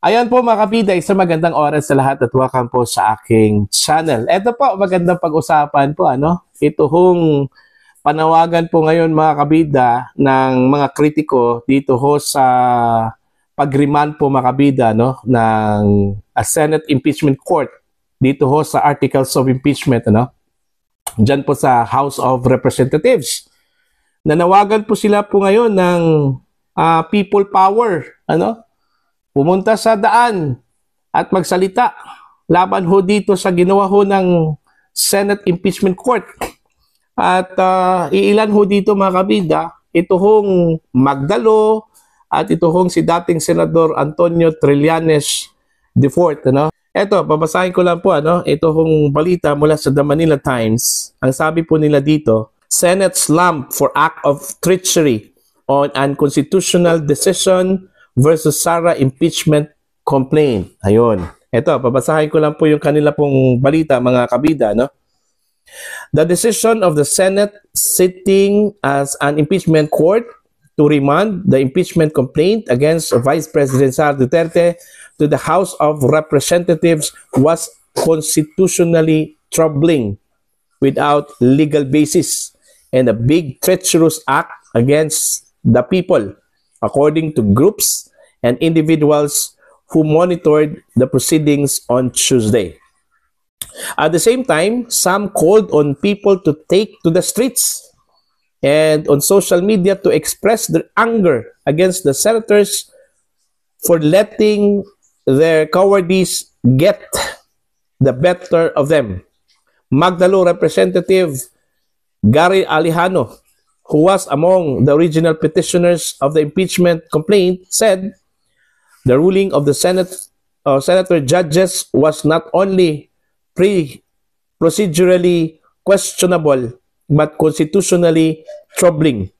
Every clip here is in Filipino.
Ayan po mga kabida, isang magandang oras sa lahat at welcome po sa aking channel. Ito po, magandang pag-usapan po, Ito hong panawagan po ngayon mga kabida ng mga kritiko dito ho sa pag-remand po mga kabida, ng Senate Impeachment Court dito ho sa Articles of Impeachment, Diyan po sa House of Representatives. Nanawagan po sila po ngayon ng people power, pumunta sa daan at magsalita laban ho dito sa ginawa ho ng Senate Impeachment Court. At iilan ho dito mga kabida, ito hong Magdalo at ito hong si dating Senador Antonio Trillanes IV. Ito, babasahin ko lang po. Ito hong balita mula sa The Manila Times. Ang sabi po nila dito, Senate slump for act of treachery on unconstitutional decision versus Sara impeachment complaint. Ayun. Ito, babasahin ko lang po yung kanila pong balita, mga kabida, The decision of the Senate sitting as an impeachment court to remand the impeachment complaint against Vice President Sara Duterte to the House of Representatives was constitutionally troubling without legal basis and a big treacherous act against the people, according to groups and individuals who monitored the proceedings on Tuesday. At the same time, some called on people to take to the streets and on social media to express their anger against the senators for letting their cowardice get the better of them. Magdalo Representative Gary Alejano, who was among the original petitioners of the impeachment complaint, said the ruling of the Senator judges was not only procedurally questionable but constitutionally troubling.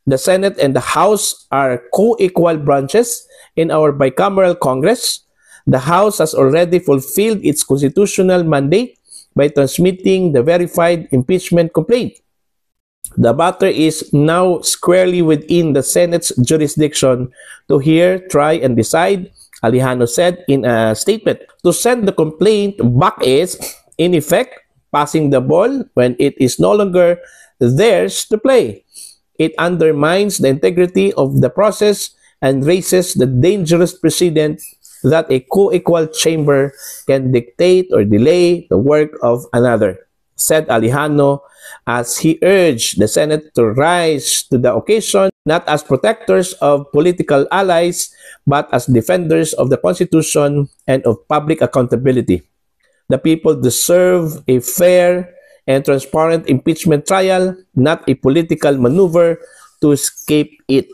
The Senate and the House are co-equal branches in our bicameral Congress. The House has already fulfilled its constitutional mandate by transmitting the verified impeachment complaint. The matter is now squarely within the Senate's jurisdiction to hear, try, and decide, Alejano said in a statement. To send the complaint back is, in effect, passing the ball when it is no longer theirs to play. It undermines the integrity of the process and raises the dangerous precedent that a co-equal chamber can dictate or delay the work of another, said Alejano, as he urged the Senate to rise to the occasion, not as protectors of political allies, but as defenders of the Constitution and of public accountability. The people deserve a fair and transparent impeachment trial, not a political maneuver to escape it.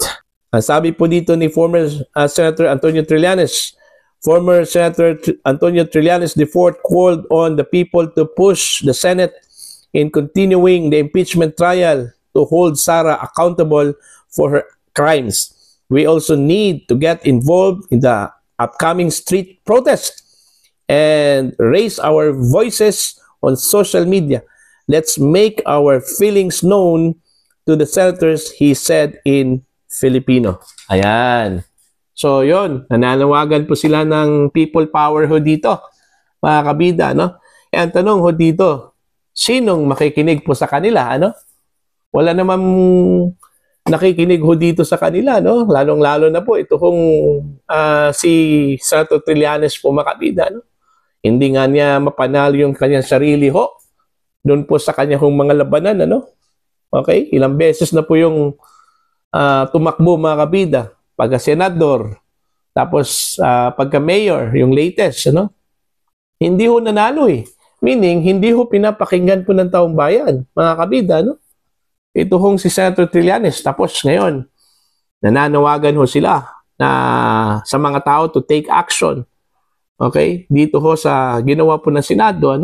Ang sabi po dito ni former Senator Antonio Trillanes, former Senator Antonio Trillanes IV called on the people to push the Senate in continuing the impeachment trial to hold Sara accountable for her crimes. We also need to get involved in the upcoming street protest and raise our voices on social media. Let's make our feelings known to the senators, he said in Filipino. Ayan. So, yon, nananawagan po sila ng people power ho dito, mga kabida, E ang tanong ho dito, sinong makikinig po sa kanila, Wala namang nakikinig ho dito sa kanila, Lalong-lalo na po ito kung si Senator Trillanes po mga kabida, Hindi nga niya mapanalo yung kanyang sarili ho doon po sa kanyang mga labanan, Okay? Ilang beses na po yung tumakbo mga kabida, pagka-senador, tapos pagka-mayor, yung latest, Hindi ho nanalo Meaning, hindi ho pinapakinggan po ng taong bayan, mga kabida, Ito hong si Senator Trillanes. Tapos ngayon, nananawagan ho sila na sa mga tao to take action. Okay? Dito ho sa ginawa po ng Senado,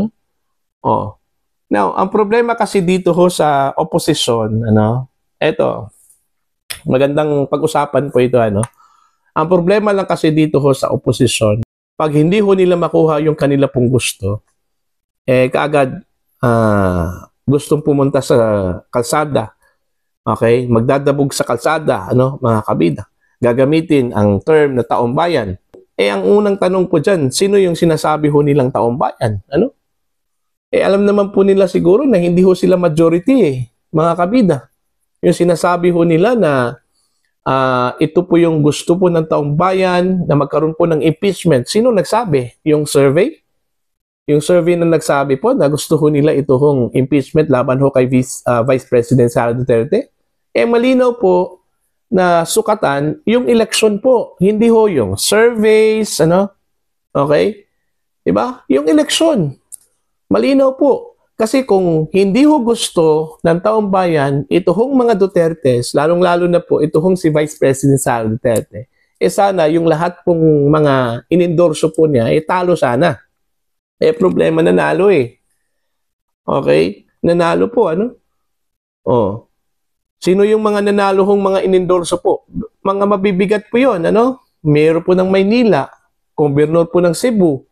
Now, ang problema kasi dito ho sa opposition, Ito, magandang pag-usapan po ito, Ang problema lang kasi dito ho sa opposition, pag hindi ho nila makuha yung kanila pong gusto, kaagad gustong pumunta sa kalsada. Okay? Magdadabog sa kalsada, mga kabida. Gagamitin ang term na taong bayan. ang unang tanong po dyan, sino yung sinasabi ho nilang taong bayan? Ano? Alam naman po nila siguro na hindi ho sila majority mga kabida. Yung sinasabi ho nila na ito po yung gusto po ng taong bayan na magkaroon po ng impeachment. Sino nagsabi? Yung survey? Yung survey na nagsabi po na gusto ho nila ito hong impeachment laban ho kay Vice President Sara Duterte. Malinaw po na sukatan yung election po. Hindi ho yung surveys, ano? Okay? Diba? Yung election. Malinaw po. Kasi kung hindi ho gusto ng taong bayan, ito hong mga Dutertes, lalong-lalo na po, ito hong si Vice President Sara Duterte, sana yung lahat pong mga inendorso po niya, talo sana. Problema, nanalo Okay? Nanalo po, ano? Sino yung mga nanalo hong mga inendorso po? Mga mabibigat po yun, ano? Mayor po ng Maynila, Gobernador po ng Cebu,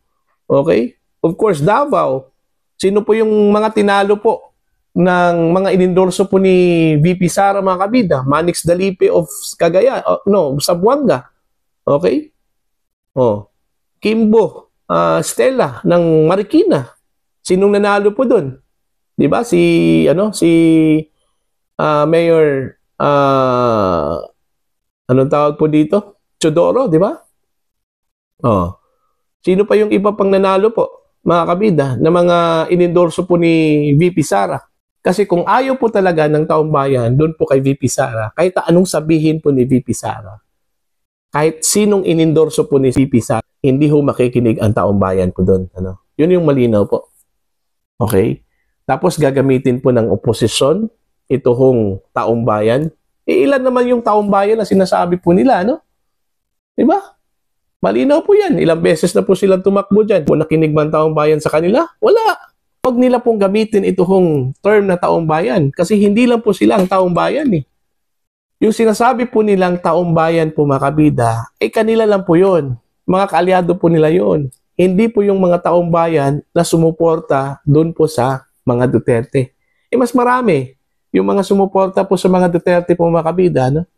okay? Of course, Davao. Sino po yung mga tinalo po ng mga inendorso po ni VP Sara, mga kabida? Manix Dalipe of Cagayan, Zamboanga. Okay? Kimbo, Stella ng Marikina. Sinong nanalo po doon? 'Di ba? Si Mayor anong tawag po dito? Chodoro, 'di ba? Sino pa yung iba pang nanalo po, mga kabida, na mga inendorso po ni VP Sara? Kasi kung ayaw po talaga ng taong bayan doon po kay VP Sara, kahit anong sabihin po ni VP Sara, kahit sinong inendorso po ni VP Sara, hindi ho makikinig ang taong bayan po doon. Ano? Yun yung malinaw po. Okay? Tapos gagamitin po ng oposisyon ito hong taong bayan. Ilan naman yung taong bayan na sinasabi po nila, no? Diba? Malinaw po yan. Ilang beses na po silang tumakbo dyan. Kung nakinig man taong bayan sa kanila, wala. Huwag nila pong gamitin ito hong term na taong bayan. Kasi hindi lang po sila ang taong bayan Yung sinasabi po nilang taong bayan po, mga kabida, kanila lang po yun. Mga kaalyado po nila yun. Hindi po yung mga taong bayan na sumuporta doon po sa mga Duterte. Mas marami. Yung mga sumuporta po sa mga Duterte po, mga kabida, no?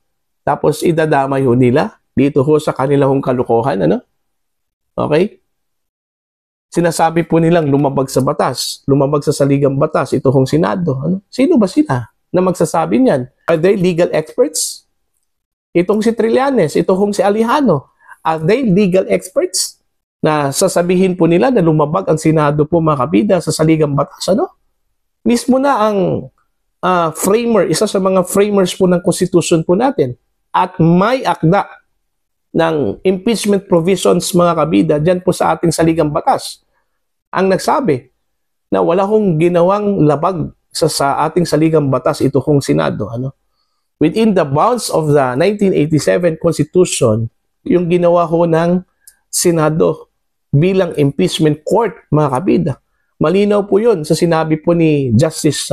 Tapos idadamay ho nila dito ho sa kanilang kalukuhan, ano? Okay? Sinasabi po nilang lumabag sa batas, lumabag sa saligang batas, ito hong Senado. Ano? Sino ba sila na magsasabi niyan? Are they legal experts? Itong si Trillanes, ito hong si Alejano, are they legal experts na sasabihin po nila na lumabag ang Senado po, mga kabida, sa saligang batas, ano? Mismo na ang framer, isa sa mga framers po ng Constitution po natin, at may akda ng impeachment provisions, mga kabida, dyan po sa ating saligang batas, ang nagsabi na wala hong ginawang labag sa ating saligang batas ito hong Senado. Ano? Within the bounds of the 1987 Constitution, yung ginawa ho ng Senado bilang impeachment court, mga kabida. Malinaw po yun sa sinabi po ni Justice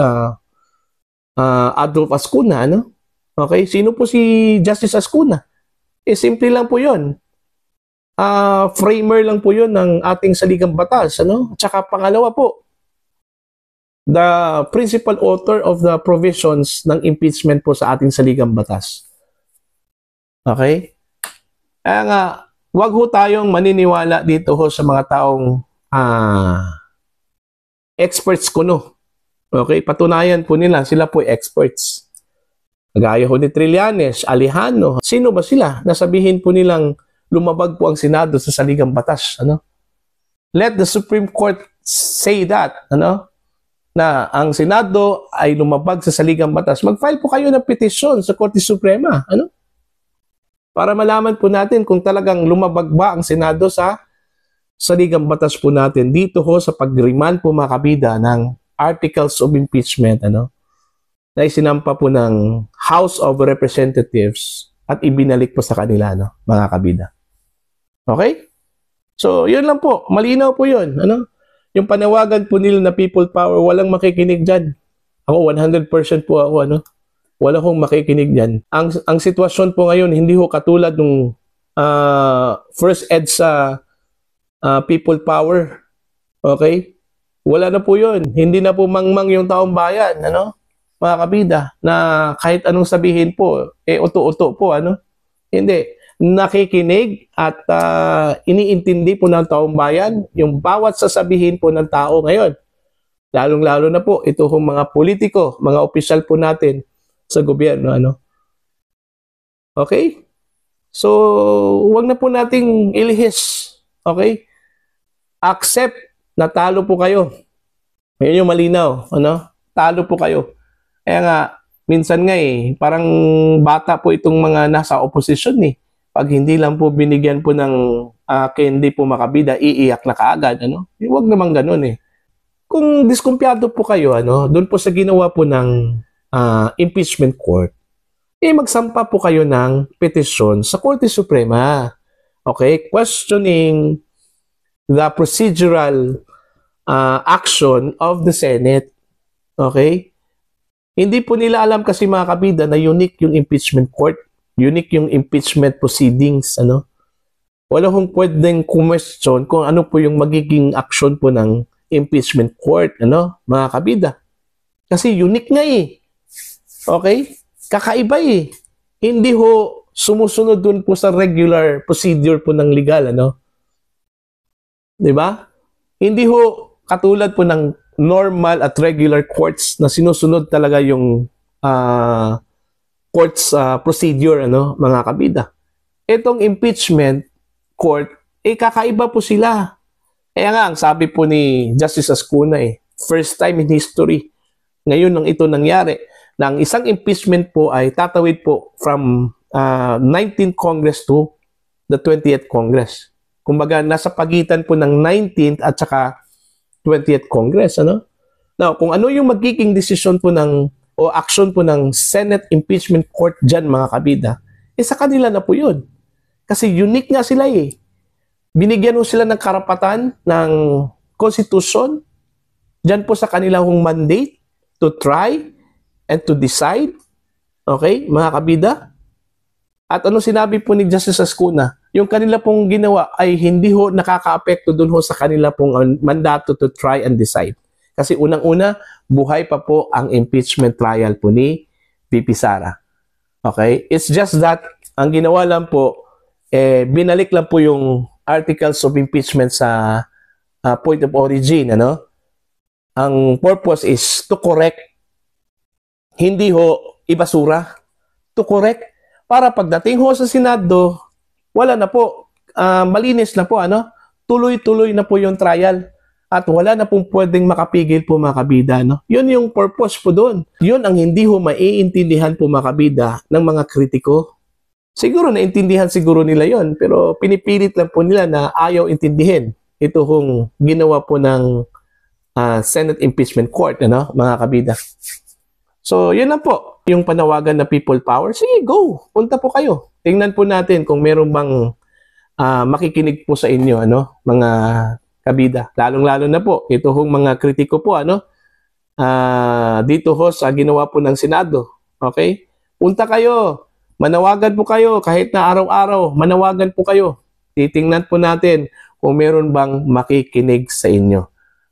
Adolf Ascuna. Ano? Okay? Sino po si Justice Ascuna? Simple lang po yun. Framer lang po yun ng ating saligang batas. Ano? At saka pangalawa po, the principal author of the provisions ng impeachment po sa ating saligang batas. Okay? Kaya nga, wag ho tayong maniniwala dito ho sa mga taong experts kuno. Okay? Patunayan po nila, sila po experts. Gaya ho ni Trillanes, Alejano, sino ba sila? Nasabihin po nilang lumabag po ang Senado sa saligang batas. Ano? Let the Supreme Court say that. Ano? Na ang Senado ay lumabag sa saligang batas. Mag-file po kayo ng petisyon sa Korte Suprema. Ano? Para malaman po natin kung talagang lumabag ba ang Senado sa saligang batas po natin. Dito ho sa pag-remand po, mga kabida, ng Articles of Impeachment, ano? Na isinampa po ng House of Representatives at ibinalik po sa kanila, no, mga kabida. Okay? So, yun lang po. Malinaw po yun. Ano? Yung panawagan po nila na people power, walang makikinig dyan. Ako, 100% po ako, ano? Wala hong makikinig dyan. Ang sitwasyon po ngayon, hindi ho katulad nung first EDSA people power. Okay? Wala na po yun. Hindi na po mangmang yung taong bayan, ano? Mga kabida, na kahit anong sabihin po, uto-uto po, ano? Hindi. nakikinig at iniintindi po ng taong bayan yung bawat sasabihin po ng tao ngayon. Lalong-lalo na po ito hong mga politiko, mga opisyal po natin sa gobyerno. Okay? So, huwag na po nating ilihis. Okay? Accept na talo po kayo. Ngayon yung malinaw. Talo po kayo. Kaya nga, minsan nga parang bata po itong mga nasa oposisyon Pag hindi lang po binigyan po ng candy po makabida, iiyak na kaagad. Huwag naman ganun Kung diskumpiyado po kayo, doon po sa ginawa po ng impeachment court, magsampa po kayo ng petisyon sa Korte Suprema. Okay? Questioning the procedural action of the Senate. Okay? Hindi po nila alam kasi mga kabida na unique yung impeachment court, unique yung impeachment proceedings. Wala hong pwedeng question kung ano po yung magiging action po ng impeachment court, mga kabida. Kasi unique nga Okay? Kakaiba Hindi ho sumusunod dun po sa regular procedure po ng legal, Diba? Hindi ho katulad po ng normal at regular courts na sinusunod talaga yung courts procedure, mga kabida. Itong impeachment court, kakaiba po sila. Kaya nga, ang sabi po ni Justice Ascuna first time in history, ngayon nang ito nangyari, na ang isang impeachment po ay tatawid po from 19th Congress to the 20th Congress. Kumbaga, nasa pagitan po ng 19th at saka 20th Congress. Now, kung ano yung magiging decision po o action po ng Senate Impeachment Court dyan, mga kabida, sa kanila na po yun. Kasi unique nga sila Binigyan mo sila ng karapatan ng Constitution dyan po sa kanilang mandate to try and to decide. Okay, mga kabida? At ano sinabi po ni Justice Ascuna? Yung kanila pong ginawa ay hindi ho nakaka-apekto dun ho sa kanila pong mandato to try and decide. Kasi unang-una, buhay pa po ang impeachment trial po ni VP Sara. Okay? It's just that, ang ginawa lang po, binalik lang po yung articles of impeachment sa point of origin. Ang purpose is to correct, hindi ho ibasura. To correct, para pagdating ho sa Senado, wala na po, malinis na po, tuloy-tuloy na po yung trial. At wala na pong pwedeng makapigil po mga kabida. Yun yung purpose po doon. Yun ang hindi ho maiintindihan po mga kabida ng mga kritiko. Siguro naintindihan siguro nila yon, pero pinipilit lang po nila na ayaw intindihin. Ito hong ginawa po ng Senate Impeachment Court, mga kabida. So, yun lang po. Yung panawagan na people power, sige, go. Punta po kayo. Tingnan po natin kung meron bang makikinig po sa inyo, mga kabida. Lalong-lalo na po, ito hong mga kritiko po, dito ho sa ginawa po ng Senado. Okay? Punta kayo. Manawagan po kayo. Kahit na araw-araw, manawagan po kayo. Titingnan po natin kung meron bang makikinig sa inyo.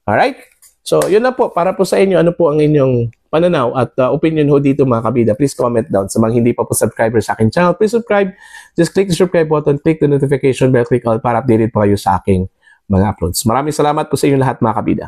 Alright? So, yun na po. Para po sa inyo, ano po ang inyong pananaw at opinion ho dito mga kabida. Please comment down. Sa mga hindi pa po subscriber sa aking channel, please subscribe. Just click the subscribe button, click the notification bell, click all para updated po kayo sa aking mga uploads. Maraming salamat po sa inyo lahat mga kabida.